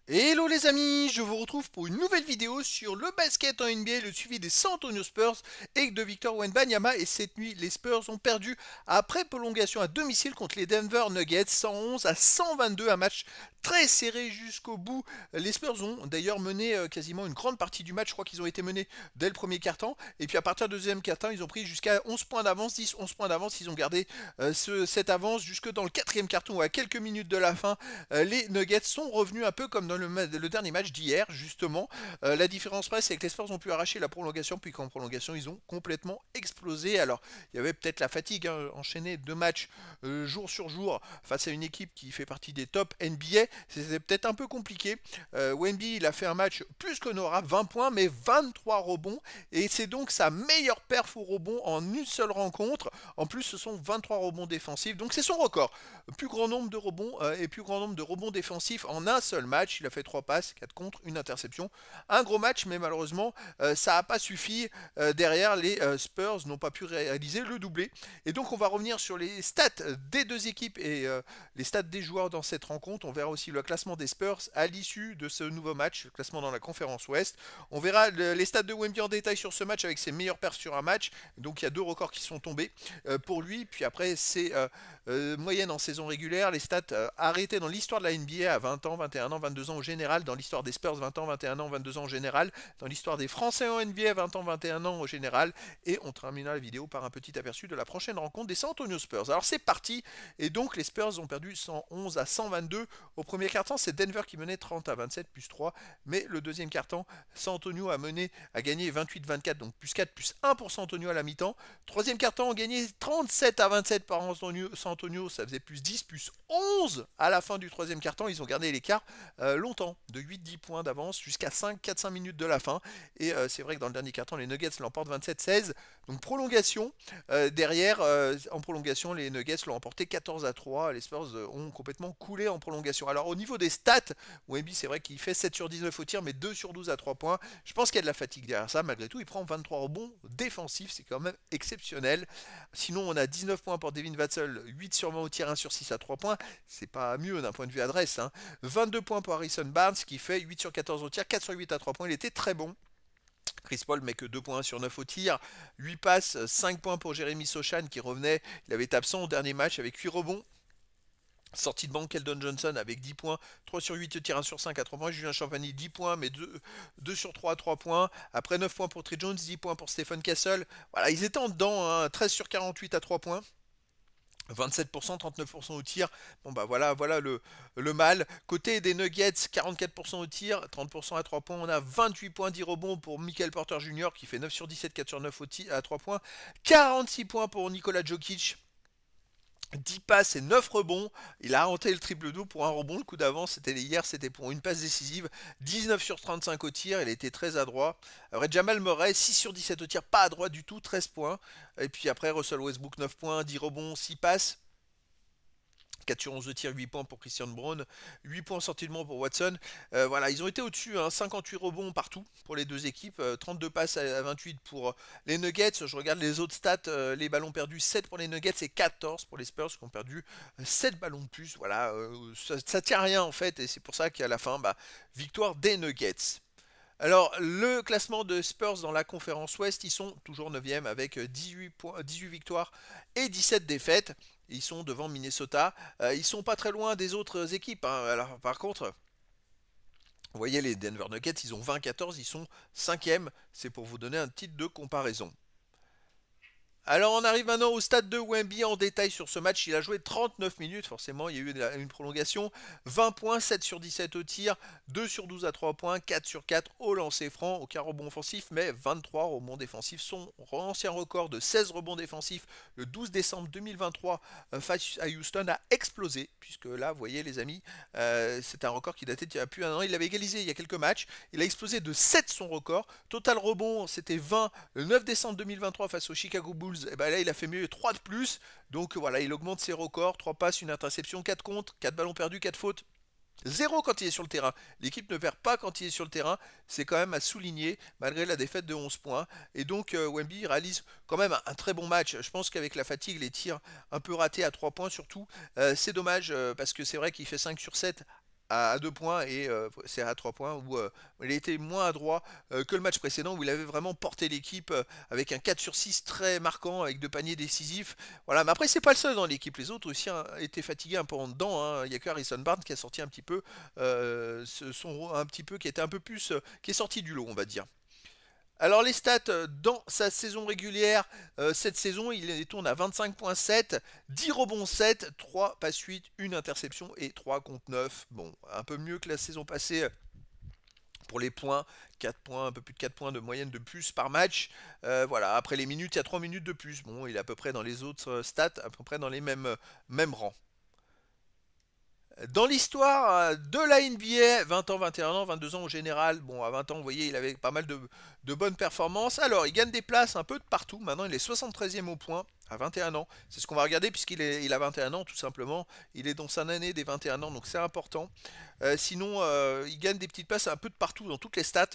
Hello les amis, je vous retrouve pour une nouvelle vidéo sur le basket en NBA, le suivi des San Antonio Spurs et de Victor Wembanyama. Et cette nuit, les Spurs ont perdu après prolongation à domicile contre les Denver Nuggets, 111 à 122, un match très serré jusqu'au bout. Les Spurs ont d'ailleurs mené quasiment une grande partie du match, je crois qu'ils ont été menés dès le premier quart-temps. Et puis à partir du deuxième quart-temps, ils ont pris jusqu'à 11 points d'avance, 10-11 points d'avance, ils ont gardé cette avance jusque dans le quatrième quart-temps, ou à quelques minutes de la fin. Les Nuggets sont revenus un peu comme dans le dernier match d'hier, justement. La différence près, c'est que les Spurs ont pu arracher la prolongation, puis qu'en prolongation, ils ont complètement explosé. Alors, il y avait peut-être la fatigue, hein, enchaîner deux matchs jour sur jour face à une équipe qui fait partie des top NBA. C'était peut-être un peu compliqué. Wemby, il a fait un match plus qu'honorable, 20 points, mais 23 rebonds. Et c'est donc sa meilleure perf au rebond en une seule rencontre. En plus, ce sont 23 rebonds défensifs, donc c'est son record. Plus grand nombre de rebonds et plus grand nombre de rebonds défensifs en un seul match. Il a fait 3 passes, 4 contre, une interception. Un gros match, mais malheureusement, ça n'a pas suffi. Derrière, les Spurs n'ont pas pu réaliser le doublé. Et donc, on va revenir sur les stats des deux équipes et les stats des joueurs dans cette rencontre. On verra aussi le classement des Spurs à l'issue de ce nouveau match, le classement dans la conférence Ouest. On verra les stats de Wemby en détail sur ce match avec ses meilleures perfs sur un match. Donc, il y a deux records qui sont tombés pour lui. Puis après, c'est moyenne en saison régulière, les stats arrêtées dans l'histoire de la NBA à 20 ans, 21 ans, 22 ans au général, dans l'histoire des Spurs 20 ans, 21 ans, 22 ans au général, dans l'histoire des Français en NBA 20 ans, 21 ans au général, et on terminera la vidéo par un petit aperçu de la prochaine rencontre des San Antonio Spurs. Alors c'est parti, et donc les Spurs ont perdu 111 à 122 au premier quart-temps, c'est Denver qui menait 30 à 27 plus 3, mais le deuxième quart-temps, San Antonio a gagné 28-24, donc plus 4 plus 1 pour San Antonio à la mi-temps. Troisième quart-temps, on a gagné 37 à 27 par San Antonio, ça faisait plus 10, plus 11 à la fin du troisième quart-temps. Ils ont gardé l'écart longtemps, de 8-10 points d'avance jusqu'à 4-5 minutes de la fin. Et c'est vrai que dans le dernier quart-temps, les Nuggets l'emportent 27-16. Donc prolongation. Derrière, en prolongation, les Nuggets l'ont emporté 14 à 3. Les Spurs ont complètement coulé en prolongation. Alors au niveau des stats, Wemby, c'est vrai qu'il fait 7 sur 19 au tir, mais 2 sur 12 à 3 points. Je pense qu'il y a de la fatigue derrière ça. Malgré tout, il prend 23 rebonds défensifs. C'est quand même exceptionnel. Sinon, on a 19 points pour Devin Vassell, 8 sur 20 au tir, 1 sur 6 à 3 points. C'est pas mieux d'un point de vue adresse, hein. 22 points pour Harrison Barnes qui fait 8 sur 14 au tir, 4 sur 8 à 3 points. Il était très bon. Chris Paul met que 2 points sur 9 au tir, 8 passes, 5 points pour Jeremy Sochan qui revenait, il avait été absent au dernier match avec 8 rebonds. Sortie de banque, Keldon Johnson avec 10 points, 3 sur 8 tir, 1 sur 5 à 3 points. Julien Champagny 10 points, mais 2 sur 3 à 3 points. Après 9 points pour Trey Jones, 10 points pour Stephen Castle. Voilà, ils étaient en dedans, hein, 13 sur 48 à 3 points. 27%, 39% au tir. Bon bah voilà le mal. Côté des Nuggets, 44% au tir, 30% à 3 points. On a 28 points, 10 rebonds pour Michael Porter Jr. qui fait 9 sur 17, 4 sur 9 à 3 points. 46 points pour Nikola Jokic. 10 passes et 9 rebonds. Il a renté le triple-double pour un rebond. Le coup d'avance, c'était hier, c'était pour une passe décisive. 19 sur 35 au tir, il était très adroit. Après, Jamal Murray, 6 sur 17 au tir, pas adroit du tout, 13 points. Et puis après, Russell Westbrook, 9 points, 10 rebonds, 6 passes. 4 sur 11 de tir, 8 points pour Christian Brown, 8 points sortis de banc pour Watson. Voilà, ils ont été au-dessus, hein, 58 rebonds partout pour les deux équipes, 32 passes à 28 pour les Nuggets. Je regarde les autres stats, les ballons perdus, 7 pour les Nuggets et 14 pour les Spurs qui ont perdu 7 ballons de plus. Voilà, ça tient à rien en fait, et c'est pour ça qu'à la fin, bah, victoire des Nuggets. Alors, le classement de Spurs dans la conférence Ouest, ils sont toujours 9e avec 18 victoires et 17 défaites. Ils sont devant Minnesota. Ils sont pas très loin des autres équipes, hein. Alors, par contre, vous voyez les Denver Nuggets, ils ont 20-14, ils sont 5e. C'est pour vous donner un titre de comparaison. Alors on arrive maintenant au stade de Wemby en détail sur ce match. Il a joué 39 minutes, forcément il y a eu une prolongation. 20 points, 7 sur 17 au tir, 2 sur 12 à 3 points, 4 sur 4 au lancer franc, aucun rebond offensif, mais 23 rebonds défensifs. Son ancien record de 16 rebonds défensifs le 12 décembre 2023 face à Houston a explosé, puisque là, vous voyez les amis, c'est un record qui datait d'il y a plus un an. Il l'avait égalisé il y a quelques matchs. Il a explosé de 7 son record. Total rebond, c'était 20 le 9 décembre 2023 face aux Chicago Bulls. Et ben là, il a fait mieux, 3 de plus. Donc voilà, il augmente ses records. 3 passes, une interception, 4 contre, 4 ballons perdus, 4 fautes. 0 quand il est sur le terrain. L'équipe ne perd pas quand il est sur le terrain. C'est quand même à souligner, malgré la défaite de 11 points. Et donc, Wemby réalise quand même un très bon match. Je pense qu'avec la fatigue, les tirs un peu ratés à 3 points surtout, c'est dommage parce que c'est vrai qu'il fait 5 sur 7 à 2 points et c'est à 3 points où il a été moins adroit que le match précédent où il avait vraiment porté l'équipe avec un 4 sur 6 très marquant avec 2 paniers décisifs. Voilà, mais après c'est pas le seul dans l'équipe, les autres aussi hein, étaient fatigués un peu en dedans, hein. Il y a que Harrison Barnes qui a sorti un petit peu un petit peu qui était un peu plus qui est sorti du lot, on va dire. Alors les stats dans sa saison régulière, cette saison il les tourne à 25,7, 10 rebonds 7, 3 passes 8, 1 interception et 3 contre 9. Bon, un peu mieux que la saison passée pour les points, 4 points, un peu plus de 4 points de moyenne de plus par match. Voilà, après les minutes, il y a 3 minutes de plus. Bon, il est à peu près dans les autres stats, à peu près dans les mêmes rangs. Dans l'histoire de la NBA, 20 ans, 21 ans, 22 ans en général, bon à 20 ans vous voyez il avait pas mal de bonnes performances, alors il gagne des places un peu de partout, maintenant il est 73e au point à 21 ans, c'est ce qu'on va regarder puisqu'il a 21 ans tout simplement, il est dans sa année des 21 ans donc c'est important. Sinon il gagne des petites places un peu de partout dans toutes les stats,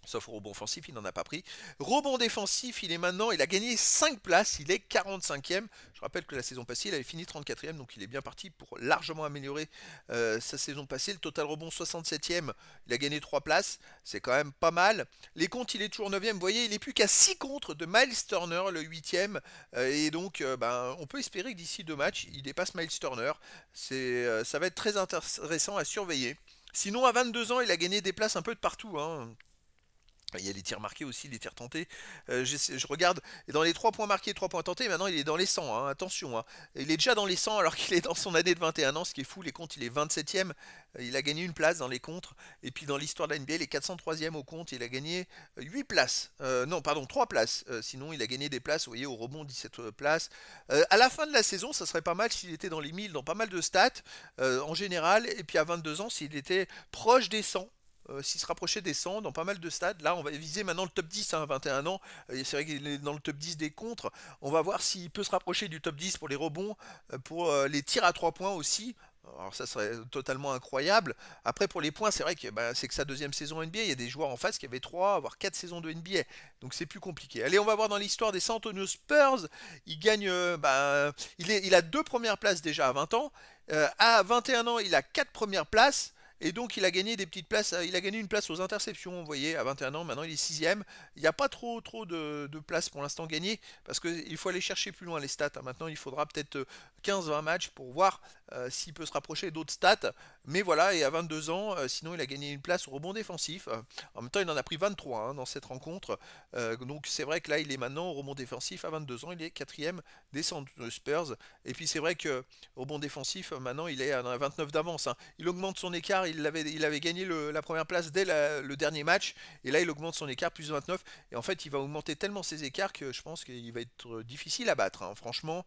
sauf au rebond offensif, il n'en a pas pris. Rebond défensif, il a gagné 5 places, il est 45e. Je rappelle que la saison passée, il avait fini 34e, donc il est bien parti pour largement améliorer sa saison passée. Le total rebond 67e, il a gagné 3 places, c'est quand même pas mal. Les comptes, il est toujours 9e, vous voyez, il est plus qu'à 6 contres de Miles Turner, le 8e. Et donc, on peut espérer que d'ici 2 matchs, il dépasse Miles Turner. Ça va être très intéressant à surveiller. Sinon, à 22 ans, il a gagné des places un peu de partout, hein. Il y a les tirs marqués aussi, les tirs tentés. Je regarde, et dans les 3 points marqués, 3 points tentés, maintenant il est dans les 100, hein, attention. Hein. Il est déjà dans les 100 alors qu'il est dans son année de 21 ans, ce qui est fou. Les comptes, il est 27e. Il a gagné une place dans les contres. Et puis dans l'histoire de la NBA, il est 403e au compte. Il a gagné 8 places. Non, pardon, 3 places. Sinon, il a gagné des places, vous voyez, au rebond, 17 places. À la fin de la saison, ça serait pas mal s'il était dans les 1000, dans pas mal de stats en général. Et puis à 22 ans, s'il était proche des 100. S'il se rapprochait des 100 dans pas mal de stades. Là, on va viser maintenant le top 10, hein, 21 ans. C'est vrai qu'il est dans le top 10 des contres. On va voir s'il peut se rapprocher du top 10 pour les rebonds, pour les tirs à 3 points aussi. Alors ça serait totalement incroyable. Après pour les points, c'est vrai que c'est que sa deuxième saison NBA. Il y a des joueurs en face qui avaient 3 voire 4 saisons de NBA. Donc c'est plus compliqué. Allez, on va voir dans l'histoire des San Antonio Spurs. Il gagne, il a 2 premières places déjà à 20 ans. À 21 ans, il a 4 premières places. Et donc il a gagné des petites places, il a gagné une place aux interceptions, vous voyez, à 21 ans, maintenant il est 6ème. Il n'y a pas trop de places pour l'instant gagnées, parce qu'il faut aller chercher plus loin les stats, hein. Maintenant il faudra peut-être 15-20 matchs pour voir s'il peut se rapprocher d'autres stats. Mais voilà, et à 22 ans, sinon il a gagné une place au rebond défensif. En même temps il en a pris 23 hein, dans cette rencontre. Donc c'est vrai que là il est maintenant au rebond défensif à 22 ans, il est 4ème des Spurs. Et puis c'est vrai que au rebond défensif, maintenant il est à 29 d'avance, hein. Il augmente son écart, il avait gagné la première place dès le dernier match, et là il augmente son écart plus 29, et en fait il va augmenter tellement ses écarts que je pense qu'il va être difficile à battre, hein, franchement.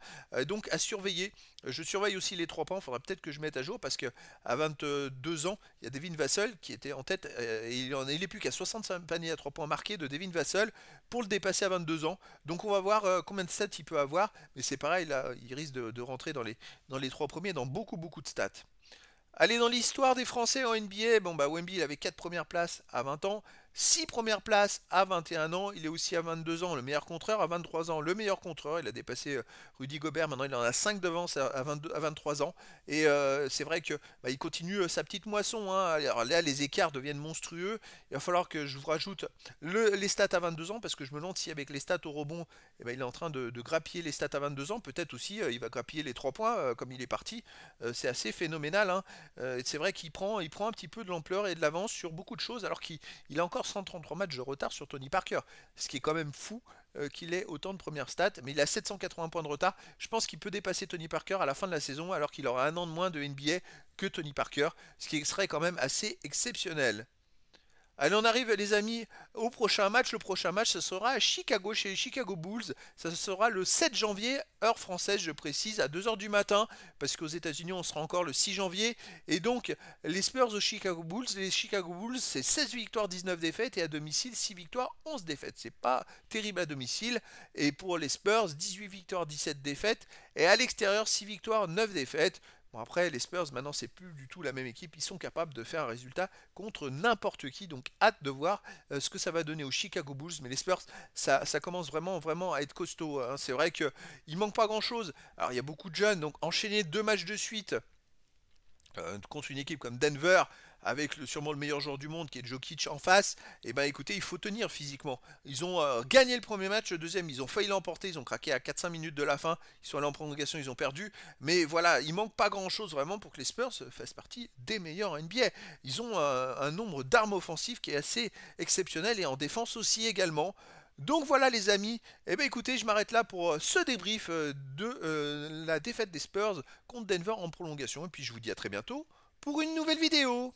Donc à surveiller, je surveille aussi les 3 points, il faudra peut-être que je mette à jour, parce que à 22 ans, il y a Devin Vassell qui était en tête, et il est plus qu'à 65 paniers à 3 points marqués de Devin Vassell pour le dépasser à 22 ans. Donc on va voir combien de stats il peut avoir, mais c'est pareil, là il risque de rentrer dans les 3 premiers, dans beaucoup de stats. Allez, dans l'histoire des Français en NBA, bon bah Wemby il avait 4 premières places à 20 ans, 6 premières places à 21 ans, il est aussi à 22 ans le meilleur contreur, à 23 ans le meilleur contreur, il a dépassé Rudy Gobert, maintenant il en a 5 devant à 23 ans, et c'est vrai que il continue sa petite moisson, hein. Alors là les écarts deviennent monstrueux, il va falloir que je vous rajoute les stats à 22 ans, parce que je me demande si avec les stats au rebond, il est en train de grappiller les stats à 22 ans, peut-être aussi il va grappiller les 3 points comme il est parti, c'est assez phénoménal, hein. C'est vrai il prend un petit peu de l'ampleur et de l'avance sur beaucoup de choses, alors qu'il a encore 133 matchs de retard sur Tony Parker. Ce qui est quand même fou qu'il ait autant de premières stats, mais il a 780 points de retard. Je pense qu'il peut dépasser Tony Parker à la fin de la saison, alors qu'il aura un an de moins de NBA que Tony Parker, ce qui serait quand même assez exceptionnel. Allez, on arrive les amis au prochain match. Le prochain match, ce sera à Chicago, chez les Chicago Bulls. Ça sera le 7 janvier, heure française, je précise, à 2 heures du matin, parce qu'aux États-Unis, on sera encore le 6 janvier. Et donc, les Spurs aux Chicago Bulls, les Chicago Bulls, c'est 16 victoires, 19 défaites, et à domicile, 6 victoires, 11 défaites. C'est pas terrible à domicile. Et pour les Spurs, 18 victoires, 17 défaites, et à l'extérieur, 6 victoires, 9 défaites. Bon, après, les Spurs, maintenant, c'est plus du tout la même équipe. Ils sont capables de faire un résultat contre n'importe qui. Donc, hâte de voir ce que ça va donner aux Chicago Bulls. Mais les Spurs, ça commence vraiment à être costaud, hein. C'est vrai qu'il manque pas grand-chose. Alors, il y a beaucoup de jeunes. Donc, enchaîner 2 matchs de suite contre une équipe comme Denver, avec sûrement le meilleur joueur du monde qui est Jokic en face, et ben écoutez, il faut tenir physiquement. Ils ont gagné le premier match, le deuxième, ils ont failli l'emporter, ils ont craqué à 4-5 minutes de la fin, ils sont allés en prolongation, ils ont perdu, mais voilà, il manque pas grand chose vraiment pour que les Spurs fassent partie des meilleurs en NBA. Ils ont un nombre d'armes offensives qui est assez exceptionnel et en défense aussi également. Donc voilà les amis, eh bien écoutez, je m'arrête là pour ce débrief de la défaite des Spurs contre Denver en prolongation. Et puis je vous dis à très bientôt pour une nouvelle vidéo.